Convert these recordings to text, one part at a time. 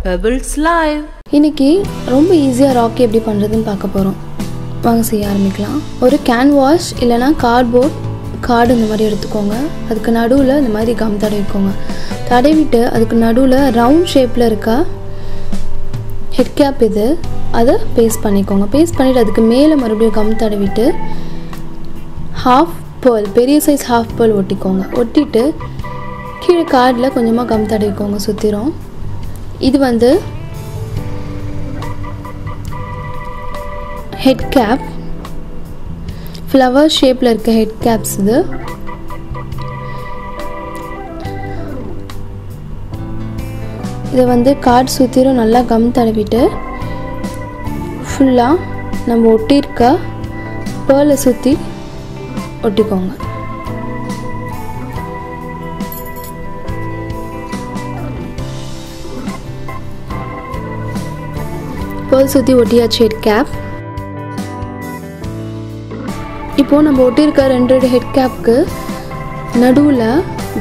Pebbles Live. இன்னைக்கு ரொம்ப ஈஸியாக ராக்கி எப்படி பண்ணுறதுன்னு பார்க்க போகிறோம். வாங்க செய்ய ஆரம்பிக்கலாம். ஒரு கேன்வாஷ் இல்லைனா கார்டு இந்த மாதிரி எடுத்துக்கோங்க. அதுக்கு நடுவில் இந்த மாதிரி கம் தடவிக்கோங்க. தடவிட்டு அதுக்கு நடுவில் ரவுண்ட் ஷேப்பில் இருக்க ஹெட் கேப் இது அதை பேஸ்ட் பண்ணிக்கோங்க. பேஸ்ட் பண்ணிவிட்டு அதுக்கு மேலே மறுபடியும் கம் தடவிட்டு ஹாஃப் பேர்ல், பெரிய சைஸ் ஹாஃப் பேர்ல் ஒட்டிக்கோங்க. ஒட்டிட்டு கீழே கார்டில் கொஞ்சமாக கம் தடவிக்கோங்க சுற்றிரும். இது வந்து ஹெட் கேப், ஃப்ளவர் ஷேப்பில் இருக்க ஹெட் கேப்ஸ் இது. இதை வந்து கார்டு சுற்றிரும் நல்லா கம் தடவிட்டு ஃபுல்லாக நம்ம ஒட்டியிருக்க பேர்லை சுற்றி ஒட்டிக்கோங்க. பேர்ல் சுற்றி ஒட்டியாச்சு ஹெட் கேப். இப்போது நம்ம ஒட்டியிருக்க ரெண்டு ஹெட் கேப்க்கு நடுவில்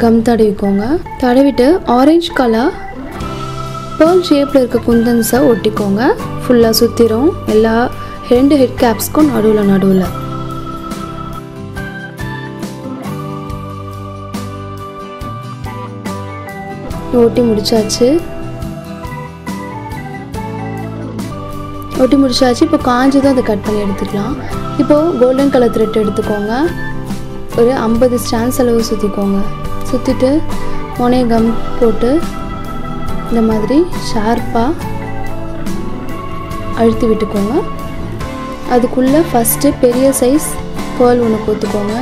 கம் தடவிக்கோங்க. தடவிட்டு ஆரஞ்சு கலர் பேர்ல் ஷேப்பில் இருக்க குந்தன்ஸை ஒட்டிக்கோங்க. ஃபுல்லாக சுற்றிரும் எல்லா ரெண்டு ஹெட் கேப்ஸ்க்கும் நடுவில் ஒட்டி முடிச்சாச்சு. இப்போ காஞ்சதும் அதை கட் பண்ணி எடுத்துக்கலாம். இப்போது கோல்டன் கலர் த்ரெட் எடுத்துக்கோங்க. ஒரு 50 ஸ்டாண்ட்ஸ் அளவு சுற்றிக்கோங்க. சுற்றிட்டு மொனை கம் போட்டு இந்த மாதிரி ஷார்ப்பாக அழுத்தி விட்டுக்கோங்க. அதுக்குள்ளே ஃபஸ்ட்டு பெரிய சைஸ் பேர்ல் ஒன்று கோத்துக்கோங்க.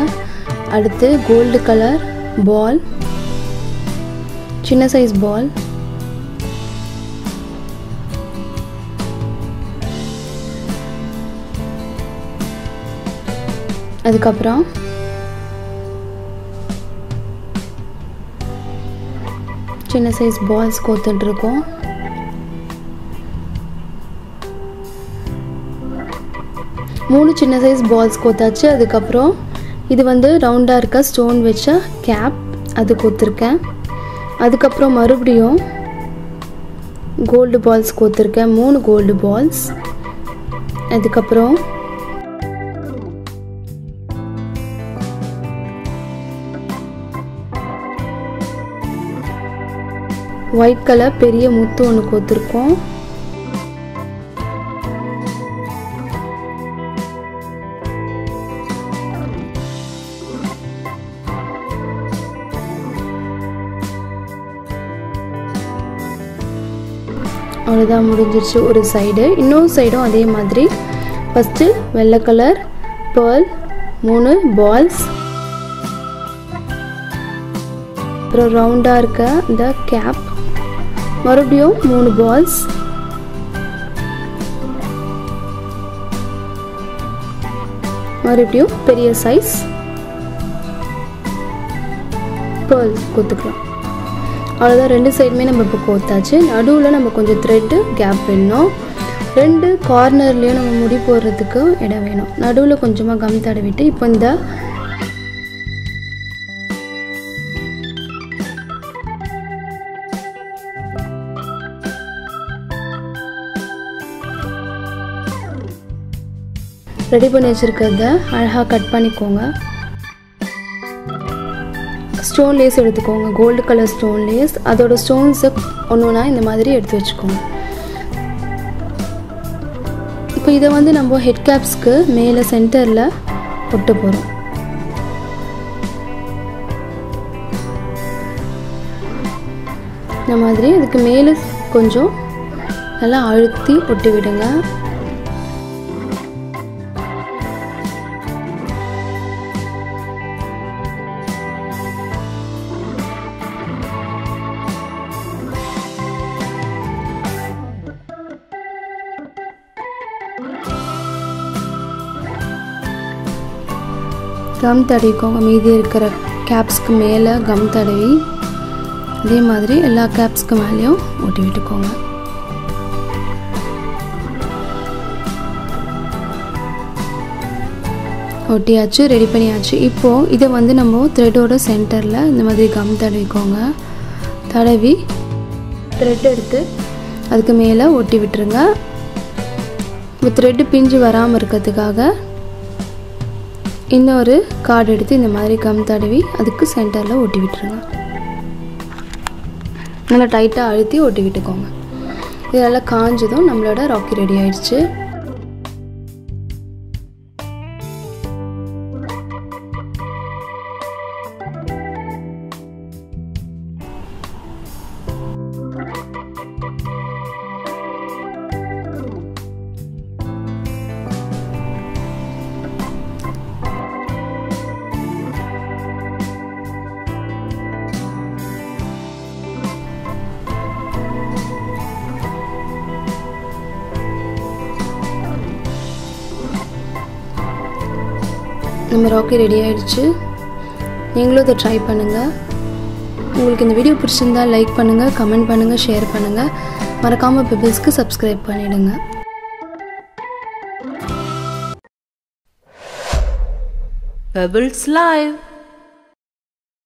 அடுத்து கோல்டு கலர் பால், சின்ன சைஸ் பால், அதுக்கப்புறம் சின்ன சைஸ் பால்ஸ் கோத்துட்ருக்கோம். மூணு சின்ன சைஸ் பால்ஸ் கோத்தாச்சு. அதுக்கப்புறம் இது வந்து ரவுண்டாக இருக்க ஸ்டோன் வச்ச கேப் அது கோத்துருக்கேன். அதுக்கப்புறம் மறுபடியும் கோல்டு பால்ஸ் கோத்துருக்கேன், 3 கோல்டு பால்ஸ். அதுக்கப்புறம் ஒயிட் கலர் பெரிய முத்து ஒன்று கோத்துருக்கோம். அவ்வளோதான், முடிஞ்சிருச்சு ஒரு சைடு. இன்னொரு சைடும் அதே மாதிரி ஃபஸ்ட்டு வெள்ளை கலர் பேர்ல் 3 பால்ஸ், அப்புறம் ரவுண்டாக இருக்க இந்த கேப், மறுபடியும் 3 பால்ஸ், மறுபடியும் பெரிய சைஸ் பேர்ல் கோத்துக்கலாம். அவ்வளோதான், ரெண்டு சைடுமே நம்ம இப்போ கோத்தாச்சு. நடுவில் நம்ம கொஞ்சம் த்ரெட்டு கேப் வேணும். 2 கார்னர்லேயும் நம்ம முடி போடுறதுக்கு இடம் வேணும். நடுவில் கொஞ்சமாக கம் தடவிட்டு இப்போ இந்த ரெடி பண்ணி வச்சுருக்கிறத அழகாக கட் பண்ணிக்கோங்க. ஸ்டோன் லேஸ் எடுத்துக்கோங்க, கோல்டு கலர் ஸ்டோன் லேஸ். அதோட ஸ்டோன்ஸை ஒன்றுனா இந்த மாதிரி எடுத்து வச்சுக்கோங்க. இப்போ இதை வந்து நம்ம ஹெட் கேப்ஸ்க்கு மேலே சென்டரில் ஒட்ட போகிறோம். இந்த மாதிரி இதுக்கு மேலே கொஞ்சம் நல்லா அழுத்தி ஒட்டி விடுங்க. கம் தடவிக்கோங்க. மீதி இருக்கிற கேப்ஸ்க்கு மேலே கம் தடவி அதே மாதிரி எல்லா கேப்ஸ்க்கு மேலேயும் ஒட்டி விட்டுக்கோங்க. ஒட்டியாச்சு, ரெடி பண்ணியாச்சு. இப்போது இதை வந்து நம்ம த்ரெட்டோட சென்டரில் இந்த மாதிரி கம் தடவிக்கோங்க. தடவி த்ரெட் எடுத்து அதுக்கு மேலே ஒட்டி விட்டுருங்க. இந்த த்ரெட்டு பிஞ்சு வராமல் இருக்கிறதுக்காக இன்னொரு கார்டு எடுத்து இந்த மாதிரி கம் தடவி அதுக்கு சென்டரில் ஒட்டி விட்டுருங்க. நல்லா டைட்டாக அழுத்தி ஒட்டி விட்டுக்கோங்க. இதெல்லாம் காஞ்சதும் நம்மளோட ராக்கி ரெடி ஆயிடுச்சு. நம்ம ராக்கி ரெடி ஆகிடுச்சு. நீங்களும் இதை ட்ரை பண்ணுங்கள். உங்களுக்கு இந்த வீடியோ பிடிச்சிருந்தா லைக் பண்ணுங்கள், கமெண்ட் பண்ணுங்கள், ஷேர் பண்ணுங்கள். மறக்காமல் பெபிள்ஸ்க்கு சப்ஸ்கிரைப் பண்ணிவிடுங்க. Pebbles Live.